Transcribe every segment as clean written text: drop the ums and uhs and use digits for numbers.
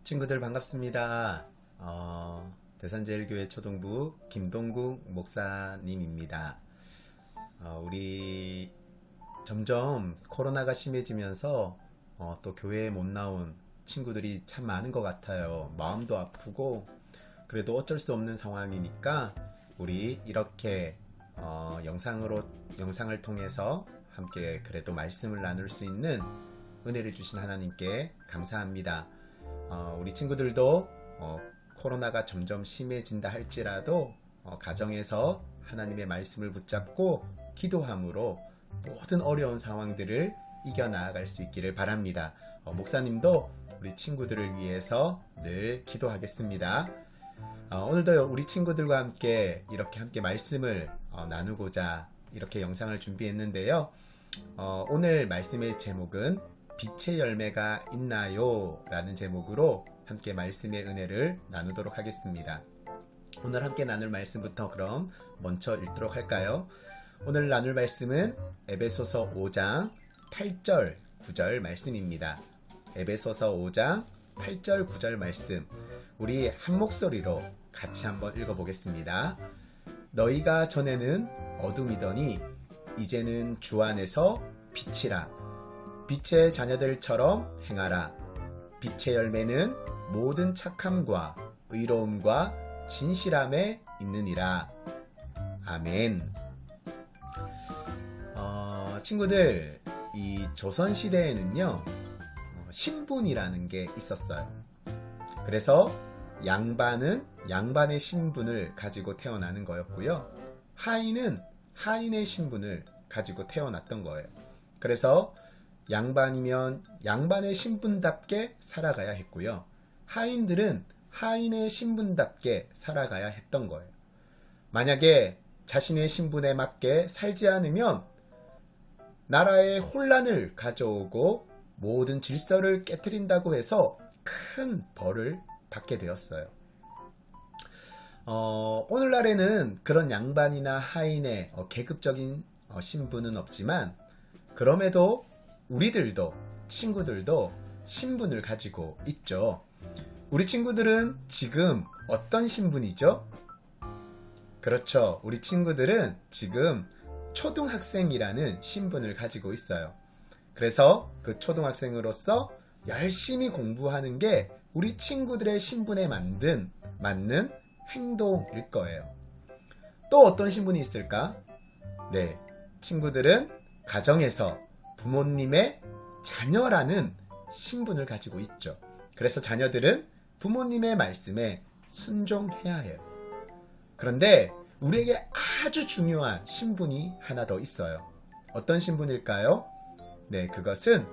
친구들 반갑습니다. 대산제일교회 초동부 김동국 목사님입니다. 우리 점점 코로나가 심해지면서 또 교회에 못 나온 친구들이 참 많은 것 같아요. 마음도 아프고 그래도 어쩔 수 없는 상황이니까 우리 이렇게 영상을 통해서 함께 그래도 말씀을 나눌 수 있는 은혜를 주신 하나님께 감사합니다. 우리 친구들도 코로나가 점점 심해진다 할지라도 가정에서 하나님의 말씀을 붙잡고 기도함으로 모든 어려운 상황들을 이겨나갈 수 있기를 바랍니다. 목사님도 우리 친구들을 위해서 늘 기도하겠습니다. 오늘도 우리 친구들과 함께 이렇게 함께 말씀을 나누고자 이렇게 영상을 준비했는데요. 오늘 말씀의 제목은 빛의 열매가 있나요? 라는 제목으로 함께 말씀의 은혜를 나누도록 하겠습니다. 오늘 함께 나눌 말씀부터 그럼 먼저 읽도록 할까요? 오늘 나눌 말씀은 에베소서 5장 8절 9절 말씀입니다. 에베소서 5장 8절 9절 말씀 우리 한 목소리로 같이 한번 읽어보겠습니다. 너희가 전에는 어둠이더니 이제는 주 안에서 빛이라. 빛의 자녀들처럼 행하라. 빛의 열매는 모든 착함과 의로움과 진실함에 있느니라. 아멘. 친구들, 이 조선시대에는요, 신분이라는 게 있었어요. 그래서 양반은 양반의 신분을 가지고 태어나는 거였고요. 하인은 하인의 신분을 가지고 태어났던 거예요. 그래서 양반이면 양반의 신분답게 살아가야 했고요. 하인들은 하인의 신분답게 살아가야 했던 거예요. 만약에 자신의 신분에 맞게 살지 않으면 나라에 혼란을 가져오고 모든 질서를 깨트린다고 해서 큰 벌을 받게 되었어요. 오늘날에는 그런 양반이나 하인의 계급적인 신분은 없지만 그럼에도 우리들도 친구들도 신분을 가지고 있죠. 우리 친구들은 지금 어떤 신분이죠? 그렇죠. 우리 친구들은 지금 초등학생이라는 신분을 가지고 있어요. 그래서 그 초등학생으로서 열심히 공부하는 게 우리 친구들의 신분에 맞는 행동일 거예요. 또 어떤 신분이 있을까? 네, 친구들은 가정에서 부모님의 자녀라는 신분을 가지고 있죠. 그래서 자녀들은 부모님의 말씀에 순종해야 해요. 그런데 우리에게 아주 중요한 신분이 하나 더 있어요. 어떤 신분일까요? 네, 그것은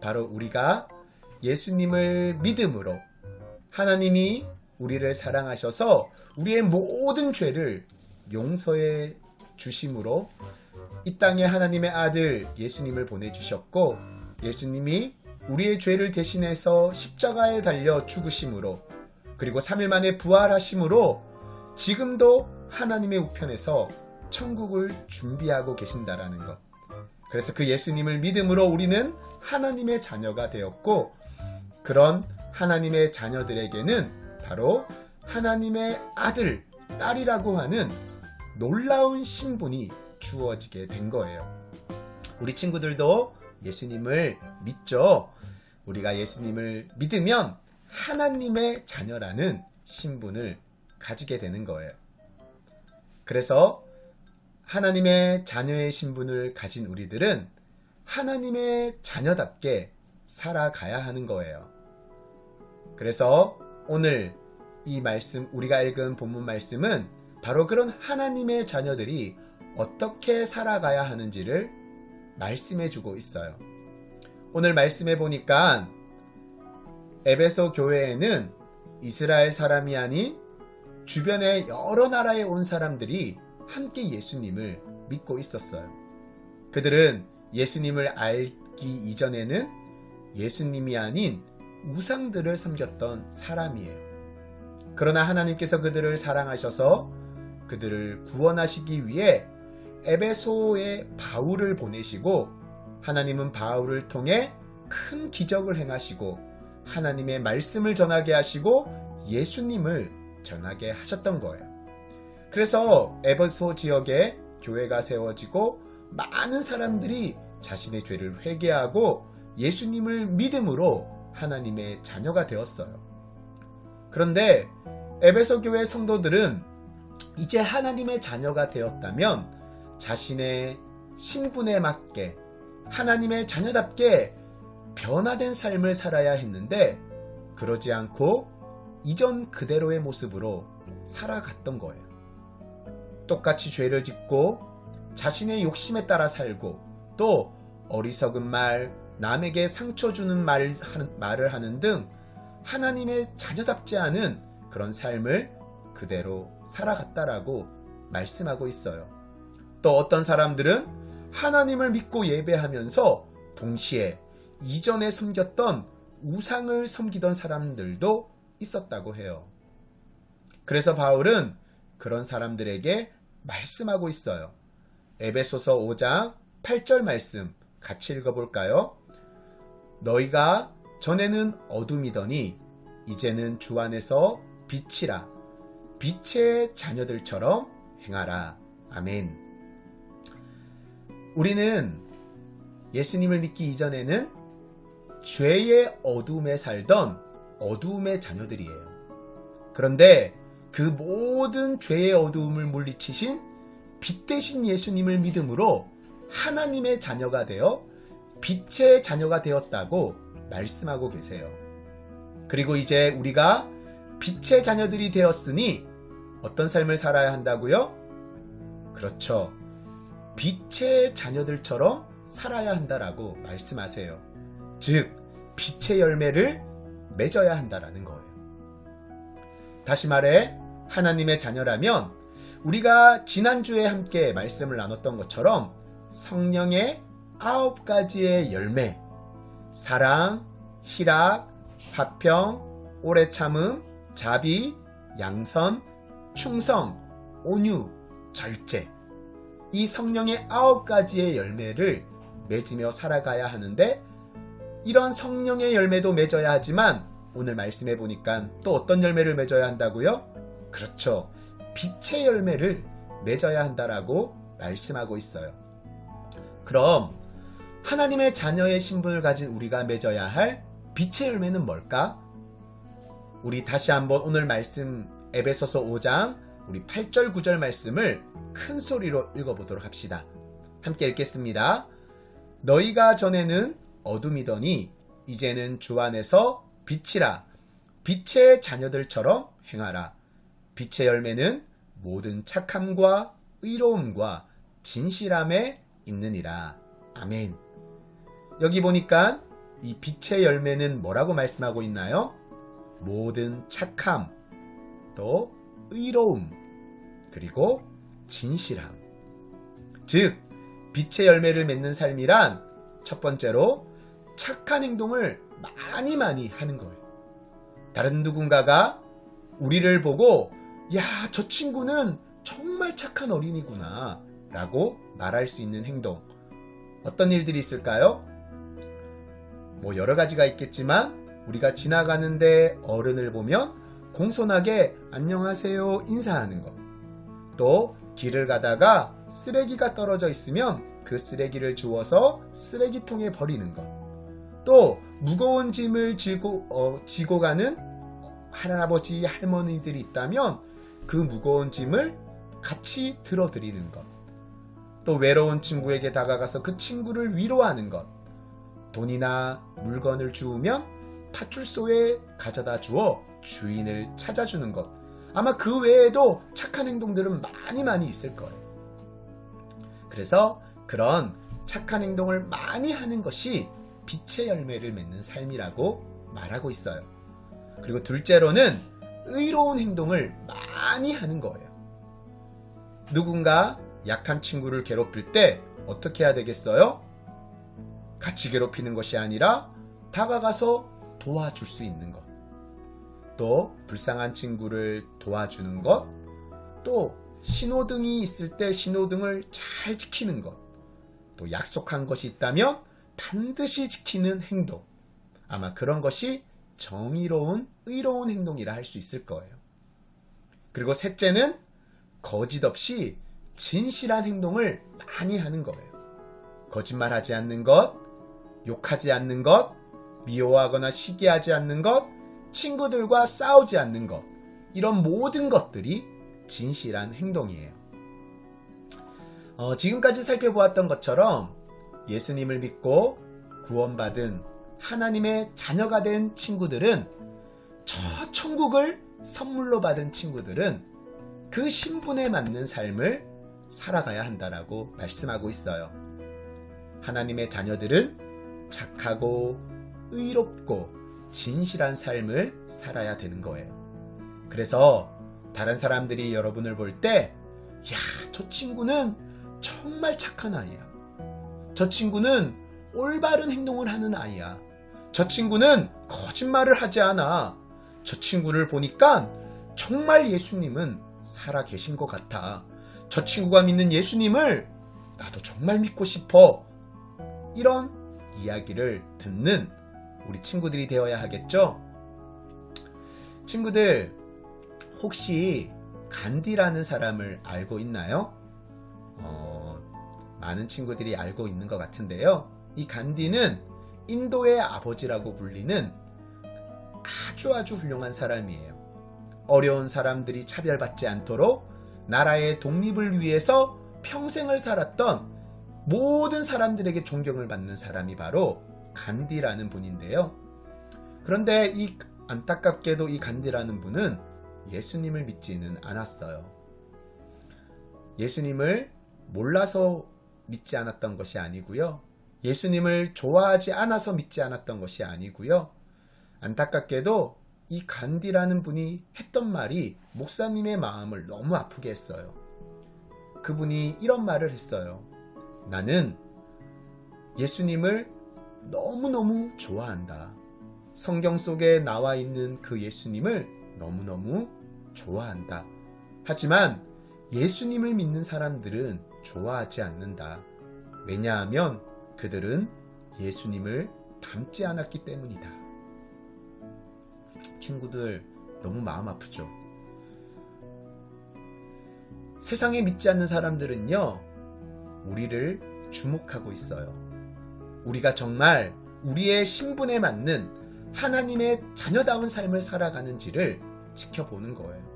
바로 우리가 예수님을 믿음으로 하나님이 우리를 사랑하셔서 우리의 모든 죄를 용서해 주심으로 이 땅에 하나님의 아들 예수님을 보내주셨고 예수님이 우리의 죄를 대신해서 십자가에 달려 죽으심으로 그리고 3일 만에 부활하심으로 지금도 하나님의 우편에서 천국을 준비하고 계신다라는 것. 그래서 그 예수님을 믿음으로 우리는 하나님의 자녀가 되었고 그런 하나님의 자녀들에게는 바로 하나님의 아들, 딸이라고 하는 놀라운 신분이 주어지게 된 거예요. 우리 친구들도 예수님을 믿죠. 우리가 예수님을 믿으면 하나님의 자녀라는 신분을 가지게 되는 거예요. 그래서 하나님의 자녀의 신분을 가진 우리들은 하나님의 자녀답게 살아가야 하는 거예요. 그래서 오늘 이 말씀, 우리가 읽은 본문 말씀은 바로 그런 하나님의 자녀들이 어떻게 살아가야 하는지를 말씀해 주고 있어요. 오늘 말씀해 보니까 에베소 교회에는 이스라엘 사람이 아닌 주변의 여러 나라에 온 사람들이 함께 예수님을 믿고 있었어요. 그들은 예수님을 알기 이전에는 예수님이 아닌 우상들을 섬겼던 사람이에요. 그러나 하나님께서 그들을 사랑하셔서 그들을 구원하시기 위해 에베소에 바울을 보내시고 하나님은 바울을 통해 큰 기적을 행하시고 하나님의 말씀을 전하게 하시고 예수님을 전하게 하셨던 거예요. 그래서 에베소 지역에 교회가 세워지고 많은 사람들이 자신의 죄를 회개하고 예수님을 믿음으로 하나님의 자녀가 되었어요. 그런데 에베소 교회 성도들은 이제 하나님의 자녀가 되었다면 자신의 신분에 맞게 하나님의 자녀답게 변화된 삶을 살아야 했는데 그러지 않고 이전 그대로의 모습으로 살아갔던 거예요. 똑같이 죄를 짓고 자신의 욕심에 따라 살고 또 어리석은 말, 남에게 상처 주는 말을 하는 등 하나님의 자녀답지 않은 그런 삶을 그대로 살아갔다라고 말씀하고 있어요. 또 어떤 사람들은 하나님을 믿고 예배하면서 동시에 이전에 섬겼던 우상을 섬기던 사람들도 있었다고 해요. 그래서 바울은 그런 사람들에게 말씀하고 있어요. 에베소서 5장 8절 말씀 같이 읽어볼까요? 너희가 전에는 어둠이더니 이제는 주 안에서 빛이라. 빛의 자녀들처럼 행하라. 아멘. 우리는 예수님을 믿기 이전에는 죄의 어둠에 살던 어둠의 자녀들이에요. 그런데 그 모든 죄의 어두움을 물리치신 빛 대신 예수님을 믿음으로 하나님의 자녀가 되어 빛의 자녀가 되었다고 말씀하고 계세요. 그리고 이제 우리가 빛의 자녀들이 되었으니 어떤 삶을 살아야 한다고요? 그렇죠. 빛의 자녀들처럼 살아야 한다라고 말씀하세요. 즉, 빛의 열매를 맺어야 한다라는 거예요. 다시 말해, 하나님의 자녀라면 우리가 지난주에 함께 말씀을 나눴던 것처럼 성령의 9가지의 열매, 사랑, 희락, 화평, 오래 참음, 자비, 양선, 충성, 온유, 절제, 이 성령의 9가지의 열매를 맺으며 살아가야 하는데 이런 성령의 열매도 맺어야 하지만 오늘 말씀해 보니까 또 어떤 열매를 맺어야 한다고요? 그렇죠. 빛의 열매를 맺어야 한다라고 말씀하고 있어요. 그럼 하나님의 자녀의 신분을 가진 우리가 맺어야 할 빛의 열매는 뭘까? 우리 다시 한번 오늘 말씀 에베소서 5장 우리 8절 9절 말씀을 큰 소리로 읽어보도록 합시다. 함께 읽겠습니다. 너희가 전에는 어둠이더니 이제는 주 안에서 빛이라. 빛의 자녀들처럼 행하라. 빛의 열매는 모든 착함과 의로움과 진실함에 있느니라. 아멘. 여기 보니까 이 빛의 열매는 뭐라고 말씀하고 있나요? 모든 착함, 또 의로움, 그리고 진실함. 즉, 빛의 열매를 맺는 삶이란 첫 번째로 착한 행동을 많이 하는 거예요. 다른 누군가가 우리를 보고 야, 저 친구는 정말 착한 어린이구나 라고 말할 수 있는 행동. 어떤 일들이 있을까요? 여러 가지가 있겠지만 우리가 지나가는데 어른을 보면 공손하게 안녕하세요 인사하는 것. 또 길을 가다가 쓰레기가 떨어져 있으면 그 쓰레기를 주워서 쓰레기통에 버리는 것. 또 무거운 짐을 지고 가는 할아버지 할머니들이 있다면 그 무거운 짐을 같이 들어드리는 것. 또 외로운 친구에게 다가가서 그 친구를 위로하는 것. 돈이나 물건을 주우면 파출소에 가져다 주어 주인을 찾아주는 것. 아마 그 외에도 착한 행동들은 많이 있을 거예요. 그래서 그런 착한 행동을 많이 하는 것이 빛의 열매를 맺는 삶이라고 말하고 있어요. 그리고 둘째로는 의로운 행동을 많이 하는 거예요. 누군가 약한 친구를 괴롭힐 때 어떻게 해야 되겠어요? 같이 괴롭히는 것이 아니라 다가가서 도와줄 수 있는 것. 또 불쌍한 친구를 도와주는 것. 또 신호등이 있을 때 신호등을 잘 지키는 것. 또 약속한 것이 있다면 반드시 지키는 행동. 아마 그런 것이 의로운 행동이라 할 수 있을 거예요. 그리고 셋째는 거짓 없이 진실한 행동을 많이 하는 거예요. 거짓말하지 않는 것, 욕하지 않는 것, 미워하거나 시기하지 않는 것, 친구들과 싸우지 않는 것, 이런 모든 것들이 진실한 행동이에요. 지금까지 살펴보았던 것처럼 예수님을 믿고 구원받은 하나님의 자녀가 된 친구들은, 저 천국을 선물로 받은 친구들은 그 신분에 맞는 삶을 살아가야 한다라고 말씀하고 있어요. 하나님의 자녀들은 착하고 의롭고 진실한 삶을 살아야 되는 거예요. 그래서 다른 사람들이 여러분을 볼 때, 야, 저 친구는 정말 착한 아이야. 저 친구는 올바른 행동을 하는 아이야. 저 친구는 거짓말을 하지 않아. 저 친구를 보니까 정말 예수님은 살아 계신 것 같아. 저 친구가 믿는 예수님을 나도 정말 믿고 싶어. 이런 이야기를 듣는 우리 친구들이 되어야 하겠죠? 친구들, 혹시 간디라는 사람을 알고 있나요? 많은 친구들이 알고 있는 것 같은데요. 이 간디는 인도의 아버지라고 불리는 아주 훌륭한 사람이에요. 어려운 사람들이 차별받지 않도록 나라의 독립을 위해서 평생을 살았던 모든 사람들에게 존경을 받는 사람이 바로 간디라는 분인데요. 그런데 안타깝게도 이 간디라는 분은 예수님을 믿지는 않았어요. 예수님을 몰라서 믿지 않았던 것이 아니고요. 예수님을 좋아하지 않아서 믿지 않았던 것이 아니고요. 안타깝게도 이 간디라는 분이 했던 말이 목사님의 마음을 너무 아프게 했어요. 그분이 이런 말을 했어요. 나는 예수님을 너무너무 좋아한다. 성경 속에 나와 있는 그 예수님을 너무너무 좋아한다. 하지만 예수님을 믿는 사람들은 좋아하지 않는다. 왜냐하면 그들은 예수님을 닮지 않았기 때문이다. 친구들, 너무 마음 아프죠? 세상에 믿지 않는 사람들은요, 우리를 주목하고 있어요. 우리가 정말 우리의 신분에 맞는 하나님의 자녀다운 삶을 살아가는지를 지켜보는 거예요.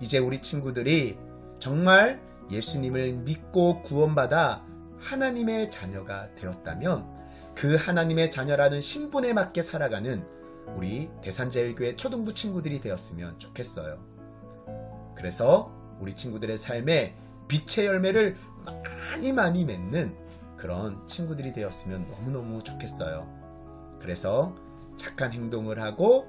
이제 우리 친구들이 정말 예수님을 믿고 구원받아 하나님의 자녀가 되었다면 그 하나님의 자녀라는 신분에 맞게 살아가는 우리 대산제일교회 초등부 친구들이 되었으면 좋겠어요. 그래서 우리 친구들의 삶에 빛의 열매를 많이 맺는 그런 친구들이 되었으면 너무너무 좋겠어요. 그래서 착한 행동을 하고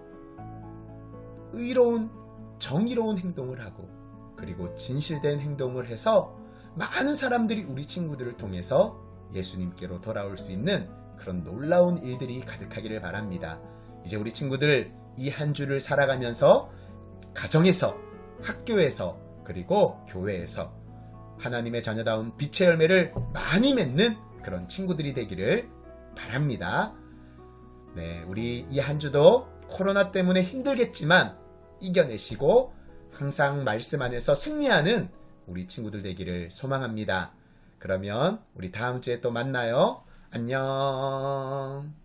정의로운 행동을 하고 그리고 진실된 행동을 해서 많은 사람들이 우리 친구들을 통해서 예수님께로 돌아올 수 있는 그런 놀라운 일들이 가득하기를 바랍니다. 이제 우리 친구들 이 한 주를 살아가면서 가정에서, 학교에서, 그리고 교회에서 하나님의 자녀다운 빛의 열매를 많이 맺는 그런 친구들이 되기를 바랍니다. 네, 우리 이 한 주도 코로나 때문에 힘들겠지만 이겨내시고 항상 말씀 안에서 승리하는 우리 친구들 되기를 소망합니다. 그러면 우리 다음 주에 또 만나요. 안녕.